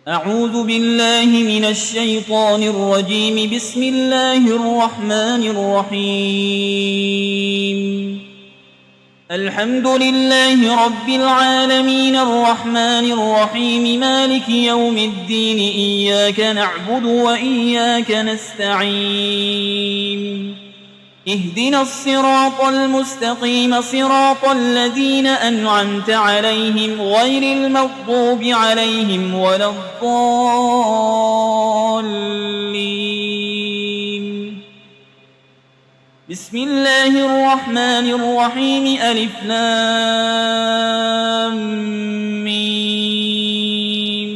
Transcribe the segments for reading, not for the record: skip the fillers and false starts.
أعوذ بالله من الشيطان الرجيم. بسم الله الرحمن الرحيم. الحمد لله رب العالمين الرحمن الرحيم مالك يوم الدين. إياك نعبد وإياك نستعين. اهدنا الصراط المستقيم صراط الذين أنعمت عليهم غير المغضوب عليهم ولا الضالين. بسم الله الرحمن الرحيم. ألف لام ميم.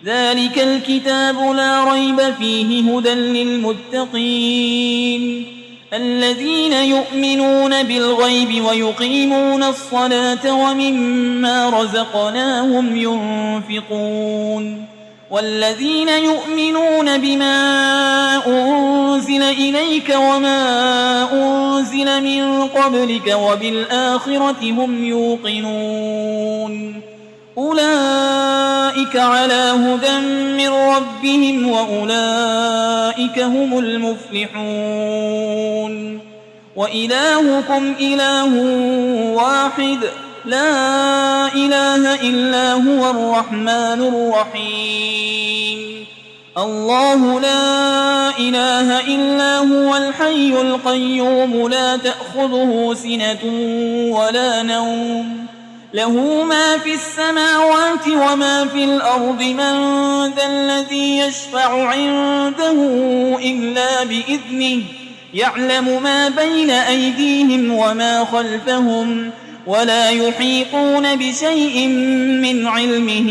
ذلك الكتاب لا ريب فيه هدى للمتقين الذين يؤمنون بالغيب ويقيمون الصلاة ومما رزقناهم ينفقون والذين يؤمنون بما أنزل إليك وما أنزل من قبلك وبالآخرة هم يوقنون أولئك على هدى من ربهم وأولئك هم المفلحون. وإلهكم إله واحد لا إله إلا هو الرحمن الرحيم. الله لا إله إلا هو الحي القيوم لا تأخذه سنة ولا نوم له ما في السماوات وما في الأرض. من ذا الذي يشفع عنده إلا بإذنه يعلم ما بين أيديهم وما خلفهم ولا يحيطون بشيء من علمه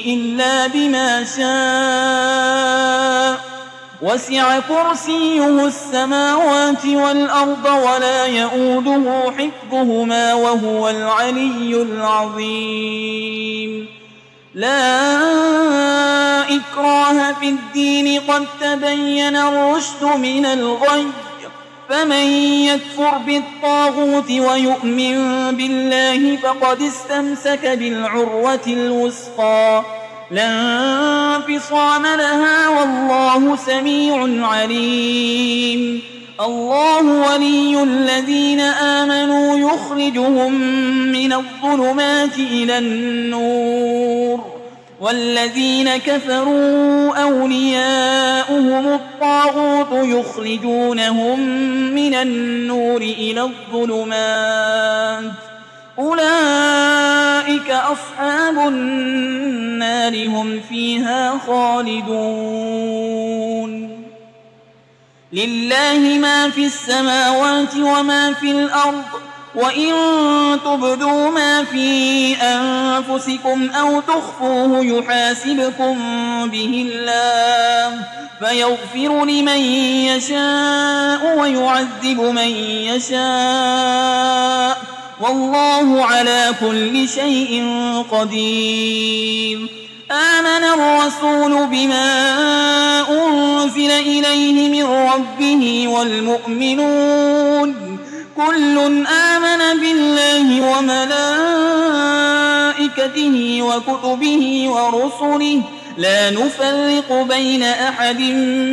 إلا بما شاء. وسع كرسيه السماوات والأرض ولا يؤوده حفظهما وهو العلي العظيم. لا إكراه في الدين قد تبين الرشد من الغي. فمن يكفر بالطاغوت ويؤمن بالله فقد استمسك بالعروة الوثقى لا انفصام لها والله سميع عليم. الله ولي الذين آمنوا يخرجهم من الظلمات إلى النور والذين كفروا أولياؤهم الطاغوت يخرجونهم من النور إلى الظلمات. أولئك أصحاب النار هم فيها خالدون. لله ما في السماوات وما في الأرض وإن تبدوا ما في أنفسكم أو تخفوه يحاسبكم به الله فيغفر لمن يشاء ويعذب من يشاء والله على كل شيء قدير. آمن الرسول بما أنزل إليه من ربه والمؤمنون كل آمن بالله وملائكته وكتبه ورسله لا نفرق بين أحد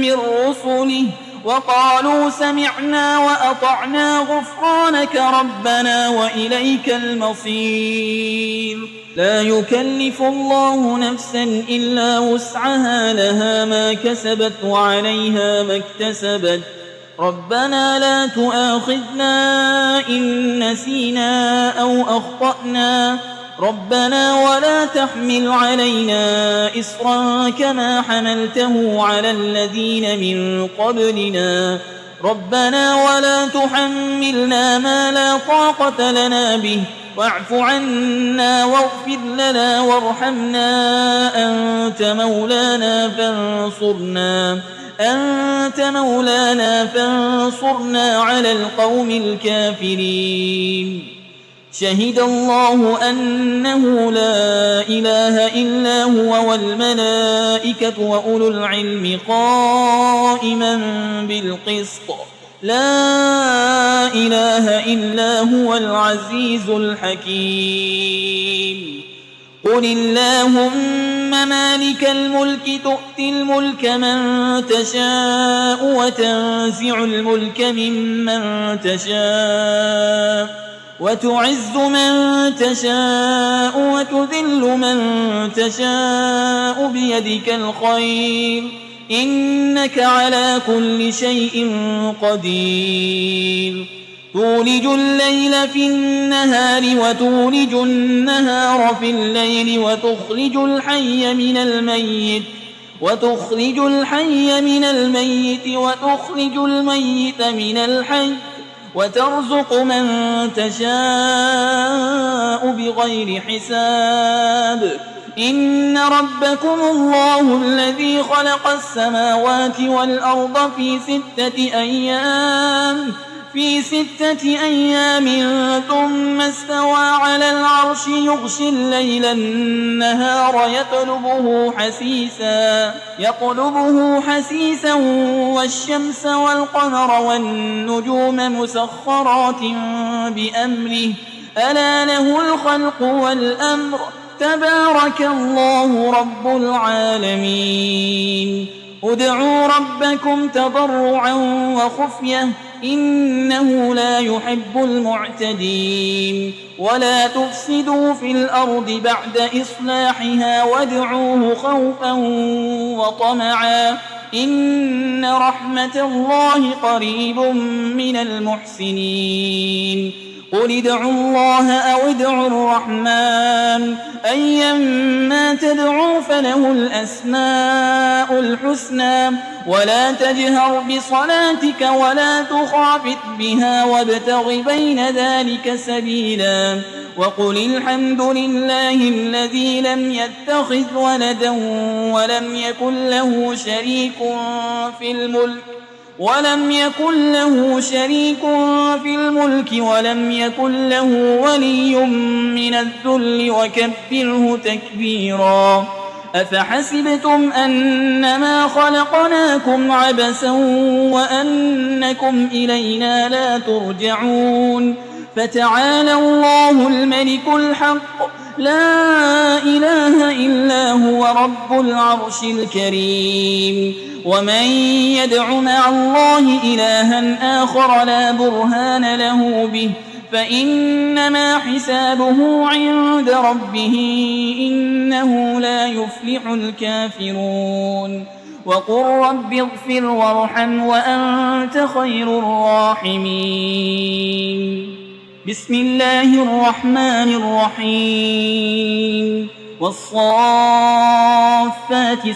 من رسله وقالوا سمعنا وأطعنا غفرانك ربنا وإليك المصير. لا يكلف الله نفسا إلا وسعها لها ما كسبت وعليها ما اكتسبت. ربنا لا تؤاخذنا إن نسينا أو أخطأنا ربنا ولا تحمل علينا إصرا كما حملته على الذين من قبلنا ربنا ولا تحملنا ما لا طاقة لنا به واعف عنا واغفر لنا وارحمنا أنت مولانا فانصرنا على القوم الكافرين. شهد الله أنه لا إله إلا هو والملائكة وأولو العلم قائما بالقسط لا إله إلا هو العزيز الحكيم. قل اللهم مالك الملك تؤتي الملك من تشاء وتنزع الملك ممن تشاء وتعز من تشاء وتذل من تشاء بيدك الخير إنك على كل شيء قدير تولج الليل في النهار وتولج النهار في الليل وتخرج الحي من الميت وتخرج الميت من الحي وترزق من تشاء بغير حساب إن ربكم الله الذي خلق السماوات والأرض في 6 أيام ثم استوى على العرش يغشي الليل النهار يطلبه حسيسا والشمس والقمر والنجوم مسخرات بأمره ألا له الخلق والأمر تبارك الله رب العالمين ادعوا ربكم تضرعا وخفية إنه لا يحب المعتدين ولا تفسدوا في الأرض بعد إصلاحها وادعوه خوفا وطمعا إن رحمة الله قريب من المحسنين قل ادعوا الله أو ادعوا الرحمن أيما تدعوا فله الأسماء الحسنى ولا تجهر بصلاتك ولا تخافت بها وابتغ بين ذلك سبيلا وقل الحمد لله الذي لم يتخذ ولدا ولم يكن له شريك في الملك ولم يكن له ولي من الذل وكبره تكبيرا أفحسبتم أنما خلقناكم عبثا وأنكم إلينا لا ترجعون فتعالى الله الملك الحق لا إله إلا هو رب العرش الكريم ومن يدع مع الله إلها آخر لا برهان له به فإنما حسابه عند ربه إنه لا يفلح الكافرون وقل رب اغفر وارحم وأنت خير الراحمين بسم الله الرحمن الرحيم والصافات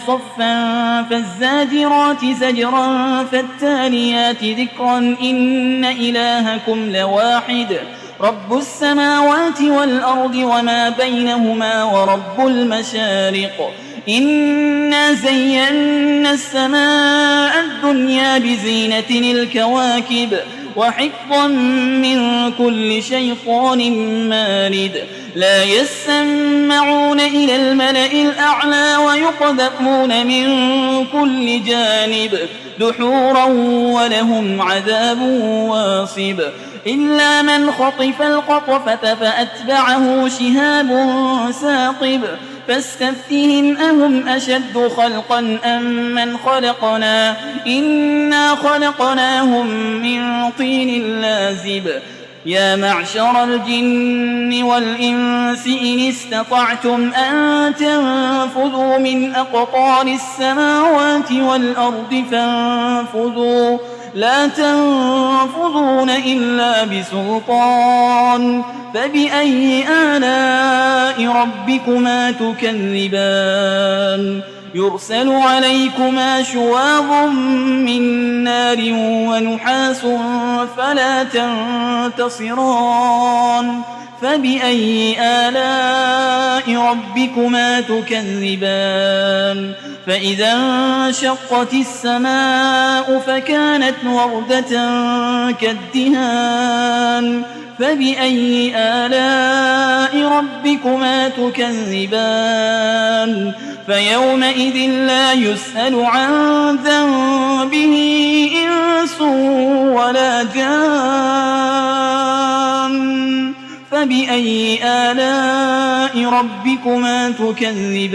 صفا فالزاجرات زجرا فالتاليات ذكرا إن إلهكم لواحد رب السماوات والأرض وما بينهما ورب المشارق إنا زينا السماء الدنيا بزينة الكواكب وحفظا من كل شيطان مارد لا يسمعون إلى الملأ الأعلى ويقذفون من كل جانب دحورا ولهم عذاب واصب إلا من خطف الخطفة فأتبعه شهاب ثاقب فاستفتهم أهم أشد خلقا أم من خلقنا إنا خلقناهم من طين لازب يا معشر الجن والإنس إن استطعتم أن تنفذوا من أقطار السماوات والأرض فانفذوا لا تنفذون إلا بسلطان فبأي آلاء ربكما تكذبان يرسل عليكما شواظ من نار ونحاس فلا تنتصران فبأي آلاء ربكما تكذبان فإذا انشقت السماء فكانت وردة كالدهان فبأي آلاء ربكما تكذبان فيومئذ لا يسأل عن ذنبه إنس ولا جان فبأي آلاء ربكما تكذبان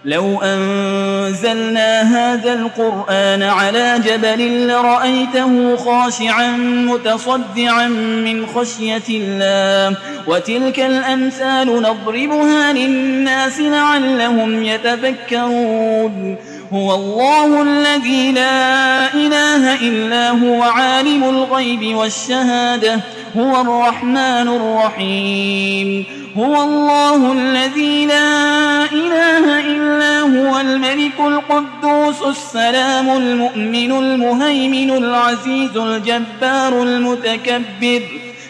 لو أنزلنا هذا القرآن على جبل لرأيته خاشعا متصدعا من خشية الله وتلك الأمثال نضربها للناس لعلهم يتفكرون هو الله الذي لا إله إلا هو عالم الغيب والشهادة هو الرحمن الرحيم هو الله الذي لا إله إلا هو الملك القدوس السلام المؤمن المهيمن العزيز الجبار المتكبر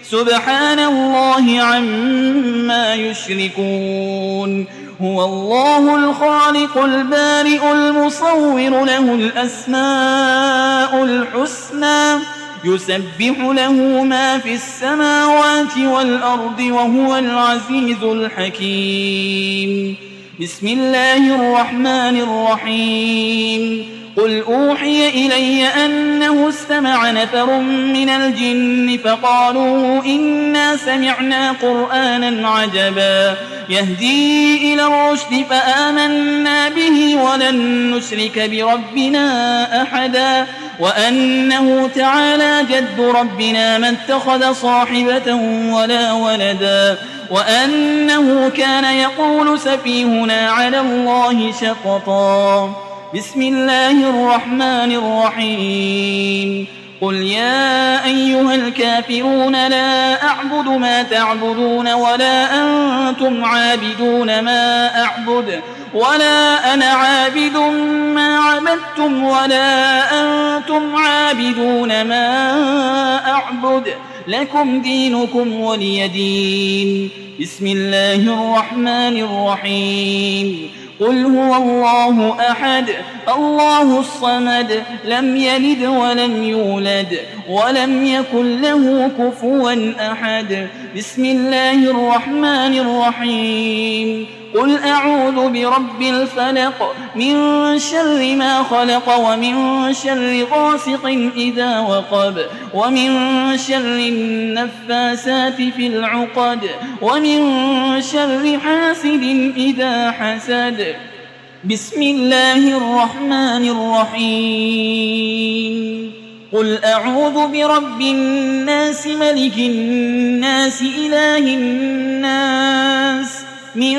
سبحان الله عما يشركون هو الله الخالق البارئ المصور له الأسماء الحسنى يسبح له ما في السماوات والأرض وهو العزيز الحكيم بسم الله الرحمن الرحيم قل أوحي إلي أنه استمع نفر من الجن فقالوا إنا سمعنا قرآنا عجبا يهدي إلى الرشد فآمنا به ولن نشرك بربنا أحدا وأنه تعالى جد ربنا ما اتخذ صاحبة ولا ولدا وأنه كان يقول سفيهنا على الله شططا بسم الله الرحمن الرحيم قل يا أيها الكافرون لا أعبد ما تعبدون ولا أنتم عابدون ما أعبد ولا أنا عابد ما عبدتم ولا أنتم عابدون ما أعبد لكم دينكم ولي دين بسم الله الرحمن الرحيم قل هو الله أحد الله الصمد لم يلد ولم يولد ولم يكن له كفوا أحد بسم الله الرحمن الرحيم قل أعوذ برب الفلق من شر ما خلق ومن شر غاسق إذا وقب ومن شر النفاسات في العقد ومن شر حاسد إذا حسد بسم الله الرحمن الرحيم قل أعوذ برب الناس ملك الناس إله الناس من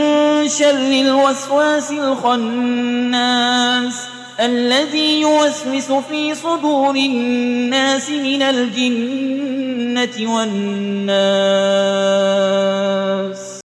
شر الوسواس الخناس الذي يوسوس في صدور الناس من الجنة والناس